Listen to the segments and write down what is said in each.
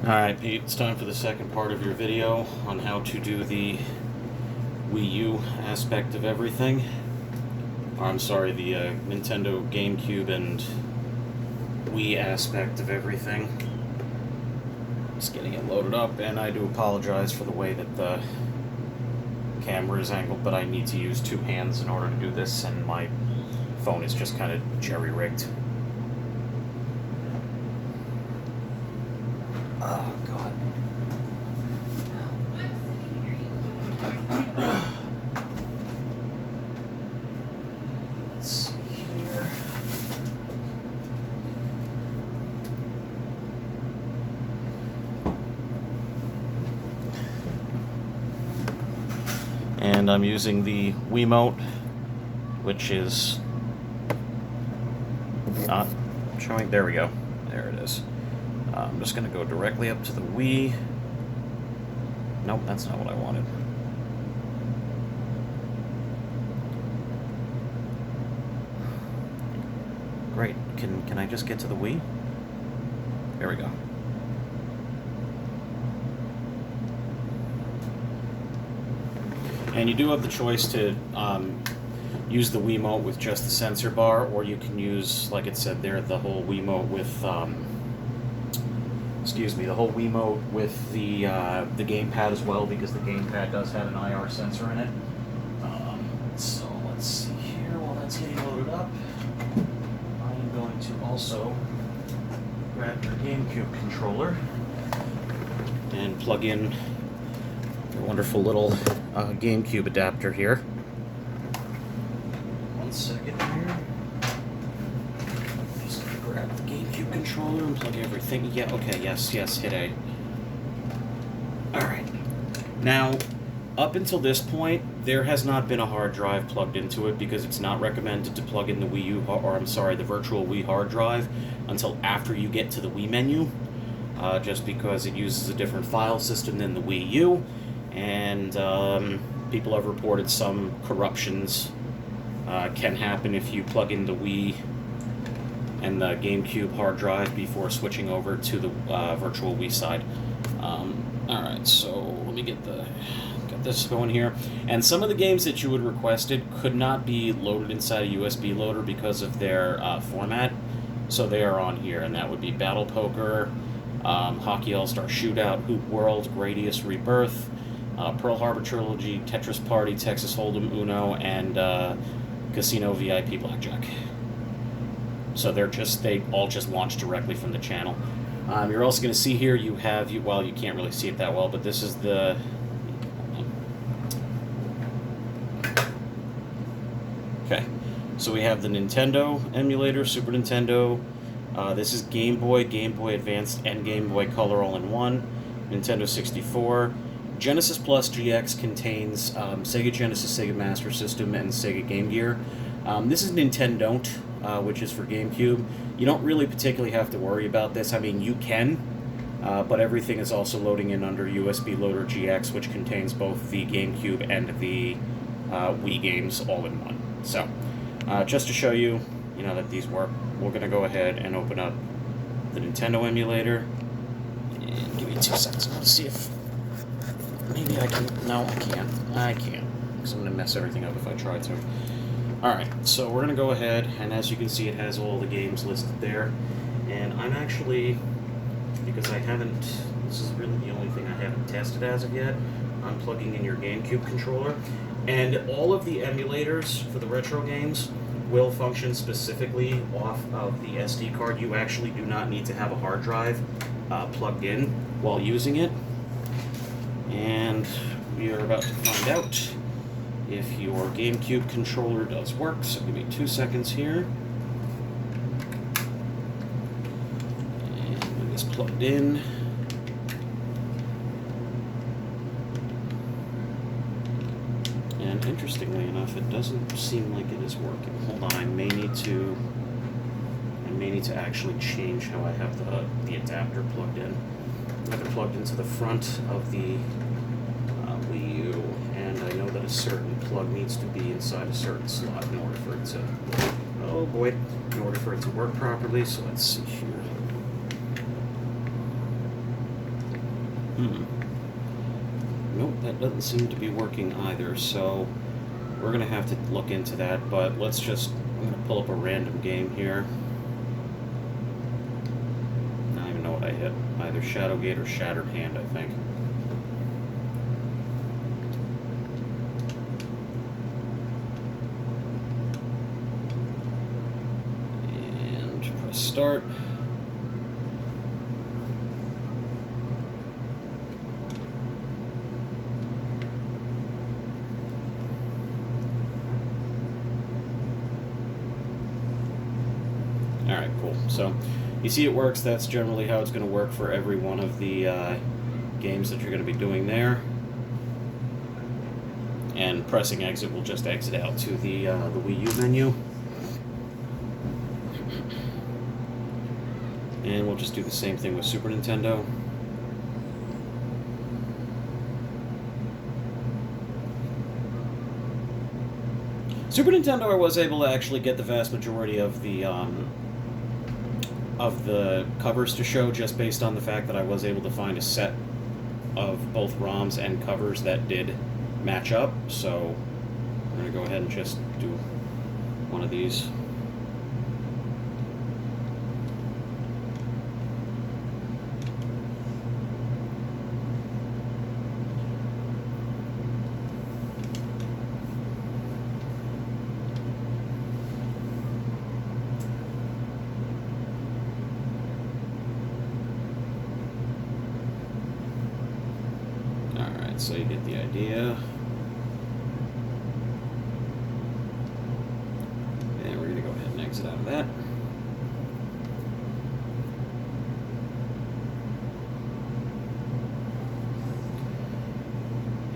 Alright, Pete, it's time for the second part of your video on how to do the Wii U aspect of everything. Or, I'm sorry, the Nintendo GameCube and Wii aspect of everything. Just getting it loaded up, and I do apologize for the way that the camera is angled, but I need to use two hands in order to do this, and my phone is just kind of jerry-rigged. Oh, God. Let's see here. And I'm using the Wiimote, which is not showing. There we go. There it is. I'm just going to go directly up to the Wii. Nope, that's not what I wanted. Great. Can I just get to the Wii? There we go. And you do have the choice to use the Wiimote with just the sensor bar, or you can use, like it said there, the whole Wiimote with the whole Wiimote with the gamepad as well, because the gamepad does have an IR sensor in it. So let's see here. While that's getting loaded up, I am going to also grab your GameCube controller and plug in your wonderful little GameCube adapter here. One second here. Just gonna grab the GameCube controller and plug everything. Yeah, okay, yes, hit A. Alright. Now, up until this point, there has not been a hard drive plugged into it because it's not recommended to plug in the Wii U, or I'm sorry, the virtual Wii hard drive until after you get to the Wii menu, just because it uses a different file system than the Wii U, and people have reported some corruptions can happen if you plug in the Wii and the GameCube hard drive before switching over to the virtual Wii side. Alright, so let me get this going here. And some of the games that you would requested could not be loaded inside a USB loader because of their format, so they are on here, and that would be Battle Poker, Hockey All-Star Shootout, Hoop World, Gradius Rebirth, Pearl Harbor Trilogy, Tetris Party, Texas Hold'em, Uno, and Casino VIP Blackjack. So they all just launched directly from the channel. You're also going to see here you can't really see it that well, but this is the... Okay, so we have the Nintendo emulator, Super Nintendo. This is Game Boy Advanced, and Game Boy Color all in one. Nintendo 64. Genesis Plus GX contains Sega Genesis, Sega Master System, and Sega Game Gear. This is Nintendo, which is for GameCube. You don't really particularly have to worry about this. I mean, you can, but everything is also loading in under USB Loader GX, which contains both the GameCube and the Wii games all in one. So, just to show you, that these work, we're going to go ahead and open up the Nintendo emulator. And give me 2 seconds. Let's see if maybe I can. No, I can't. Because I'm going to mess everything up if I try to. Alright, so we're going to go ahead, and as you can see, it has all the games listed there. And I'm actually, because this is really the only thing I haven't tested as of yet, I'm plugging in your GameCube controller. And all of the emulators for the retro games will function specifically off of the SD card. You actually do not need to have a hard drive plugged in while using it. And we are about to find out if your GameCube controller does work. So give me 2 seconds here. And when it's plugged in, and interestingly enough, it doesn't seem like it is working. Hold on, I may need to actually change how I have the adapter plugged in. I have it plugged into the front of the Wii U, and I know that a certain plug needs to be inside a certain slot in order for it to, oh boy, in order for it to work properly. So let's see here. Nope, that doesn't seem to be working either, so we're going to have to look into that, but let's just, I'm going to pull up a random game here. I don't even know what I hit. Either Shadowgate or Shattered Hand, I think. And press start. Alright, cool. So, you see it works. That's generally how it's going to work for every one of the games that you're going to be doing there. And pressing exit will just exit out to the Wii U menu. And we'll just do the same thing with Super Nintendo. Super Nintendo, I was able to actually get the vast majority of the covers to show, just based on the fact that I was able to find a set of both ROMs and covers that did match up. So I'm going to go ahead and just do one of these. So you get the idea. And we're going to go ahead and exit out of that.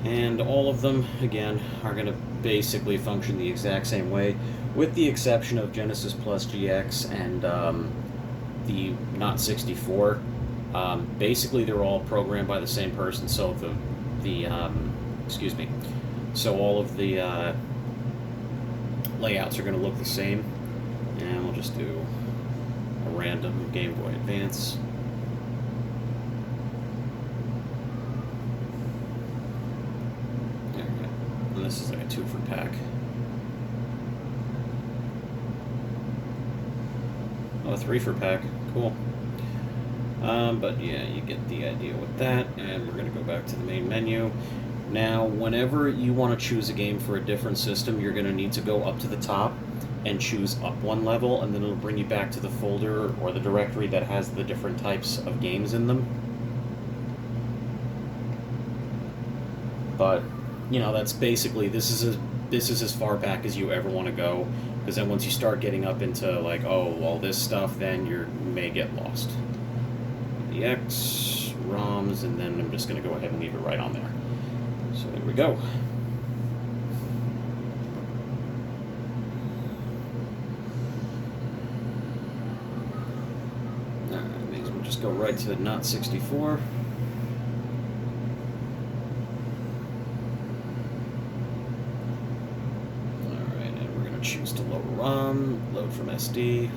And all of them, again, are going to basically function the exact same way, with the exception of Genesis Plus GX and the Not 64. Basically, they're all programmed by the same person, so so all of the layouts are going to look the same. And we'll just do a random Game Boy Advance. There we go. And this is like a 2-for-pack. Oh, a 3-for-pack. Cool. But yeah, you get the idea with that, and we're going to go back to the main menu. Now, whenever you want to choose a game for a different system, you're going to need to go up to the top and choose up one level, and then it'll bring you back to the folder or the directory that has the different types of games in them. But, you know, that's basically, this is as far back as you ever want to go, because then once you start getting up into, like, oh, all this stuff, then you may get lost. The X, ROMs, and then I'm just going to go ahead and leave it right on there. So there we go. Alright, may as well just go right to Not 64. Alright, and we're going to choose to load ROM, load from SD,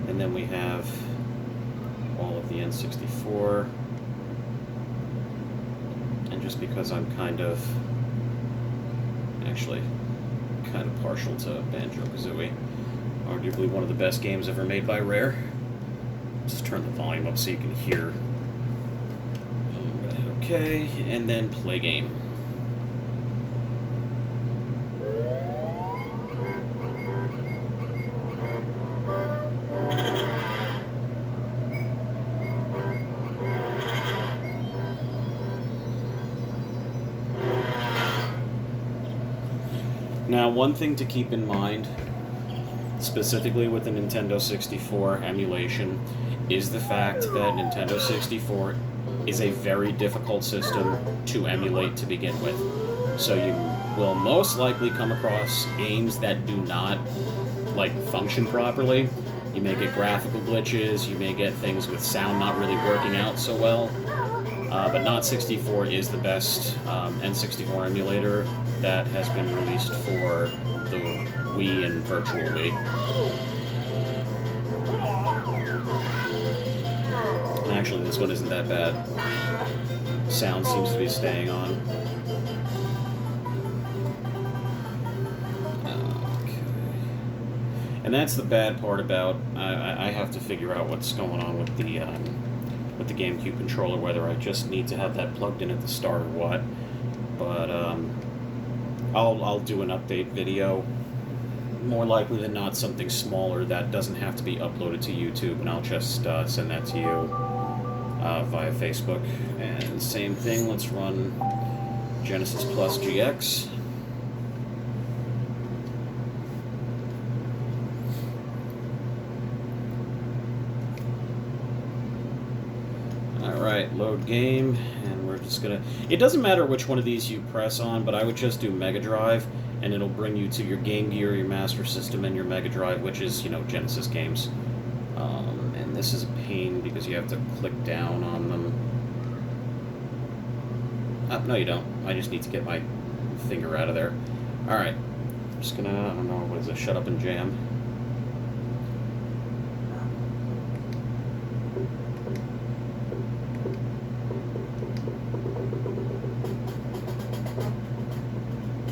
and then we have all of the N64. And just because I'm kind of partial to Banjo-Kazooie, arguably one of the best games ever made by Rare. Just turn the volume up so you can hear. I'm gonna hit OK, and then play game. Now, one thing to keep in mind, specifically with the Nintendo 64 emulation, is the fact that Nintendo 64 is a very difficult system to emulate to begin with. So you will most likely come across games that do not, function properly. You may get graphical glitches, you may get things with sound not really working out so well. But Not 64 is the best N64 emulator that has been released for the Wii and Virtual Wii. Actually, this one isn't that bad. Sound seems to be staying on. Okay. And that's the bad part about... I have to figure out what's going on with the GameCube controller, whether I just need to have that plugged in at the start or what. But I'll do an update video. More likely than not, something smaller that doesn't have to be uploaded to YouTube, and I'll just send that to you via Facebook. And same thing, let's run Genesis Plus GX. Alright, load game, and we're just gonna... It doesn't matter which one of these you press on, but I would just do Mega Drive, and it'll bring you to your Game Gear, your Master System, and your Mega Drive, which is, you know, Genesis games. And this is a pain because you have to click down on them. No, you don't. I just need to get my finger out of there. Alright. I'm just gonna, I don't know, what is it? Shut up and jam.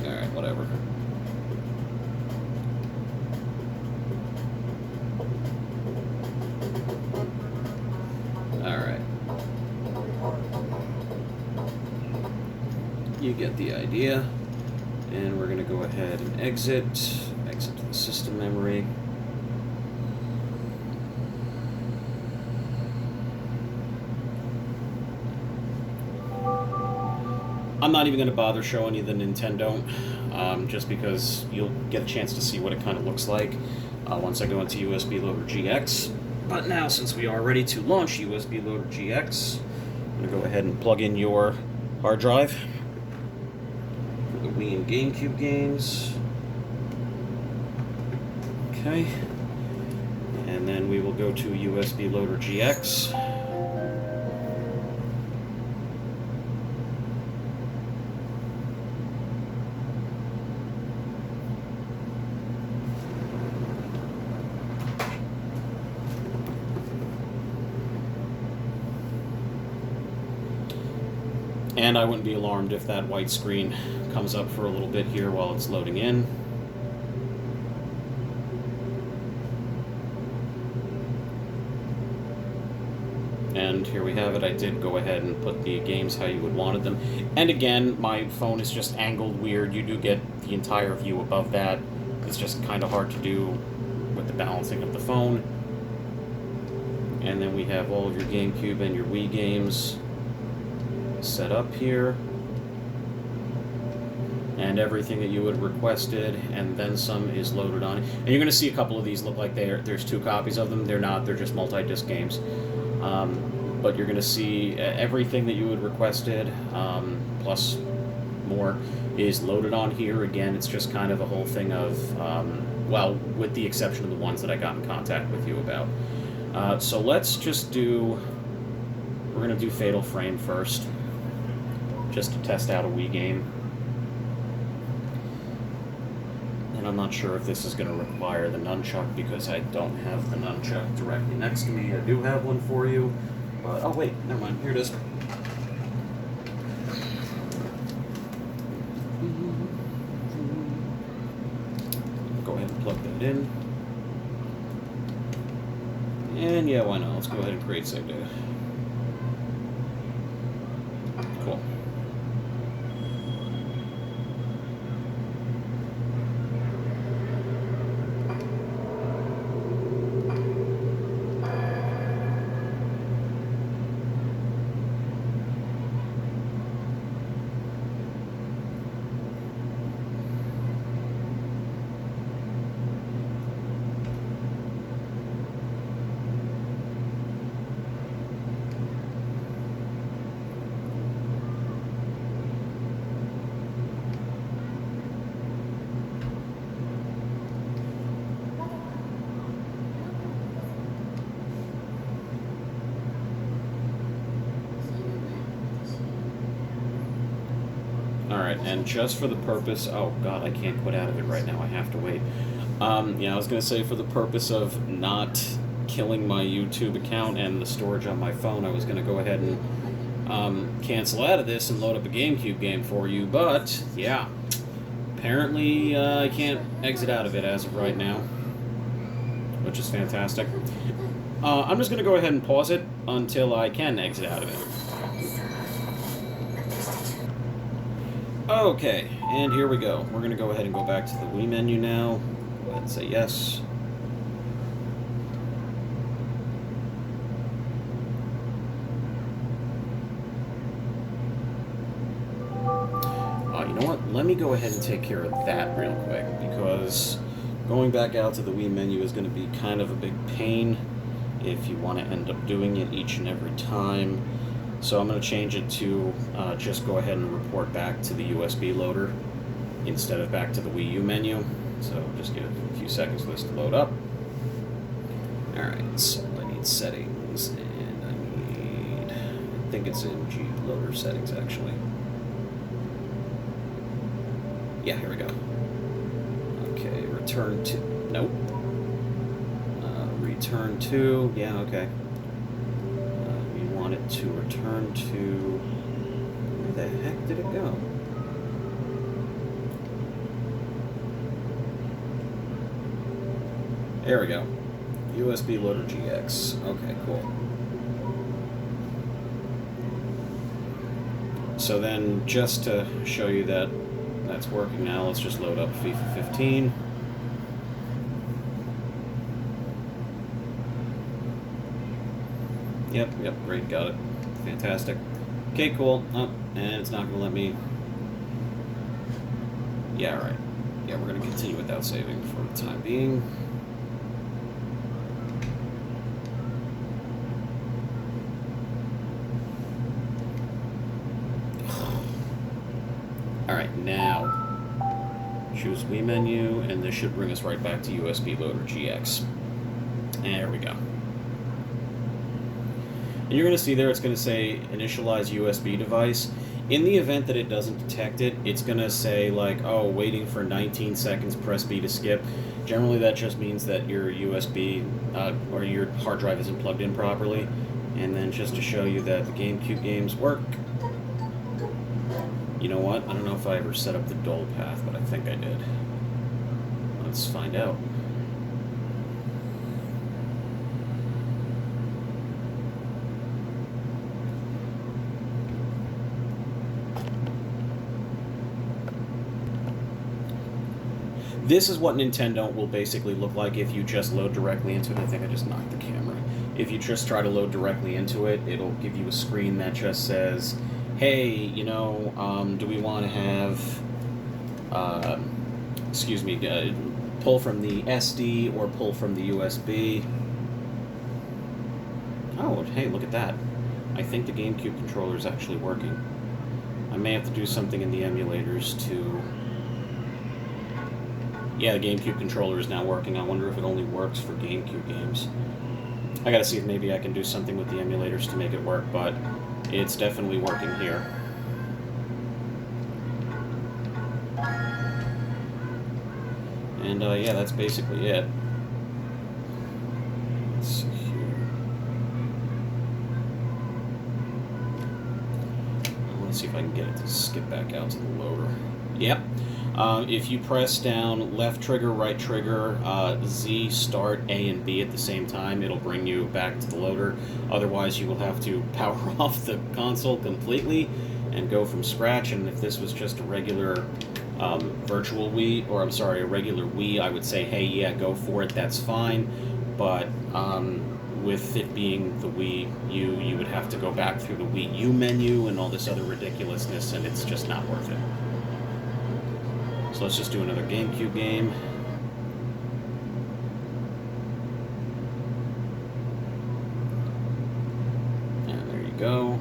Alright, whatever. Alright. You get the idea. And we're going to go ahead and exit to the system memory. I'm not even going to bother showing you the Nintendo, just because you'll get a chance to see what it kind of looks like once I go into USB Loader GX. But now, since we are ready to launch USB Loader GX, I'm going to go ahead and plug in your hard drive for the Wii and GameCube games. Okay. And then we will go to USB Loader GX. And I wouldn't be alarmed if that white screen comes up for a little bit here while it's loading in. And here we have it. I did go ahead and put the games how you would wanted them. And again, my phone is just angled weird. You do get the entire view above that. It's just kind of hard to do with the balancing of the phone. And then we have all of your GameCube and your Wii games set up here, and everything that you had requested, and then some is loaded on. And you're going to see a couple of these look like there's two copies of them. They're not. They're just multi-disc games. But you're going to see everything that you had requested, plus more, is loaded on here. Again, it's just kind of a whole thing of, well, with the exception of the ones that I got in contact with you about. So let's just do, we're going to do Fatal Frame first, just to test out a Wii game. And I'm not sure if this is going to require the nunchuck because I don't have the nunchuck directly next to me. I do have one for you, but oh wait, never mind, here it is. Go ahead and plug that in. And yeah, why not? Let's go ahead and create save data. Cool. Alright, and just for the purpose... Oh, God, I can't quit out of it right now. I have to wait. Yeah, I was going to say, for the purpose of not killing my YouTube account and the storage on my phone, I was going to go ahead and cancel out of this and load up a GameCube game for you, but yeah, apparently I can't exit out of it as of right now, which is fantastic. I'm just going to go ahead and pause it until I can exit out of it. Okay, and here we go. We're going to go ahead and go back to the Wii menu now. Go ahead and say yes. You know what? Let me go ahead and take care of that real quick, because going back out to the Wii menu is going to be kind of a big pain if you want to end up doing it each and every time. So I'm going to change it to just go ahead and report back to the USB loader instead of back to the Wii U menu. So just give it a few seconds for this to load up. Alright, so I need settings, and I think it's in G loader settings actually. Yeah, here we go. Okay, return to, nope. Return to, yeah, okay. We want it to return to, where the heck did it go? There we go. USB Loader GX. Okay, cool. So then, just to show you that that's working now, let's just load up FIFA 15. Yep, great, got it. Fantastic. Okay, cool. Oh, and it's not going to let me... Yeah, right. Yeah, we're going to continue without saving for the time being. Alright, now choose Wii menu, and this should bring us right back to USB Loader GX. There we go. And you're going to see there it's going to say initialize USB device. In the event that it doesn't detect it, it's going to say like, oh, waiting for 19 seconds, press B to skip. Generally that just means that your USB or your hard drive isn't plugged in properly. And then just to show you that the GameCube games work, you know what? I don't know if I ever set up the dual path, but I think I did. Let's find out. This is what Nintendo will basically look like if you just load directly into it. I think I just knocked the camera. If you just try to load directly into it, it'll give you a screen that just says, hey, you know, do we want to have, pull from the SD or pull from the USB? Oh, hey, look at that. I think the GameCube controller is actually working. I may have to do something in the emulators to... Yeah, the GameCube controller is now working. I wonder if it only works for GameCube games. I gotta see if maybe I can do something with the emulators to make it work, but it's definitely working here. And yeah, that's basically it. Let's see here. I want to see if I can get it to skip back out to the loader. Yep. If you press down left trigger, right trigger, Z, start A and B at the same time, it'll bring you back to the loader. Otherwise, you will have to power off the console completely and go from scratch. And if this was just a regular virtual Wii, or I'm sorry, a regular Wii, I would say, hey, yeah, go for it, that's fine. But with it being the Wii U, you would have to go back through the Wii U menu and all this other ridiculousness, and it's just not worth it. So let's just do another GameCube game. And there you go.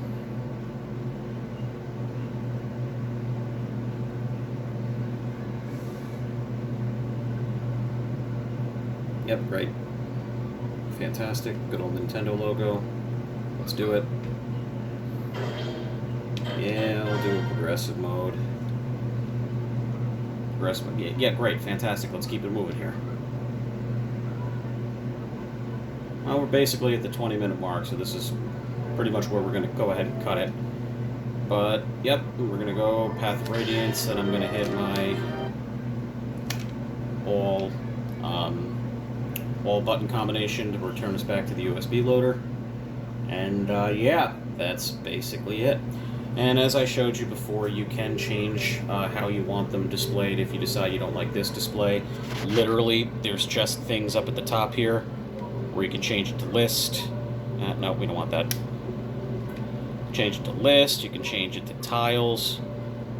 Yep, great. Fantastic. Good old Nintendo logo. Let's do it. Yeah, we'll do a progressive mode. Yeah, great, fantastic. Let's keep it moving here. Well, we're basically at the 20-minute mark, so this is pretty much where we're going to go ahead and cut it. But, yep, we're going to go Path of Radiance, and I'm going to hit my all button combination to return us back to the USB loader. And, yeah, that's basically it. And as I showed you before, you can change how you want them displayed if you decide you don't like this display. Literally, there's just things up at the top here where you can change it to list. No, we don't want that. Change it to list. You can change it to tiles.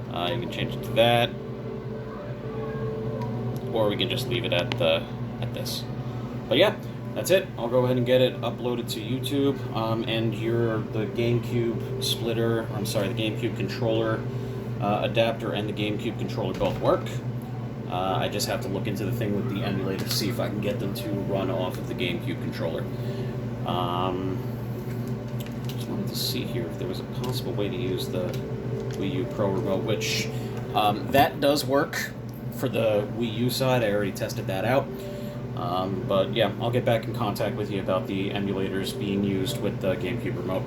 You can change it to that. Or we can just leave it at this. But yeah, that's it. I'll go ahead and get it uploaded to YouTube. And the GameCube splitter, the GameCube controller adapter and the GameCube controller both work. I just have to look into the thing with the emulator, see if I can get them to run off of the GameCube controller. Just wanted to see here if there was a possible way to use the Wii U Pro Remote, which that does work for the Wii U side. I already tested that out. But yeah, I'll get back in contact with you about the emulators being used with the GameCube remote.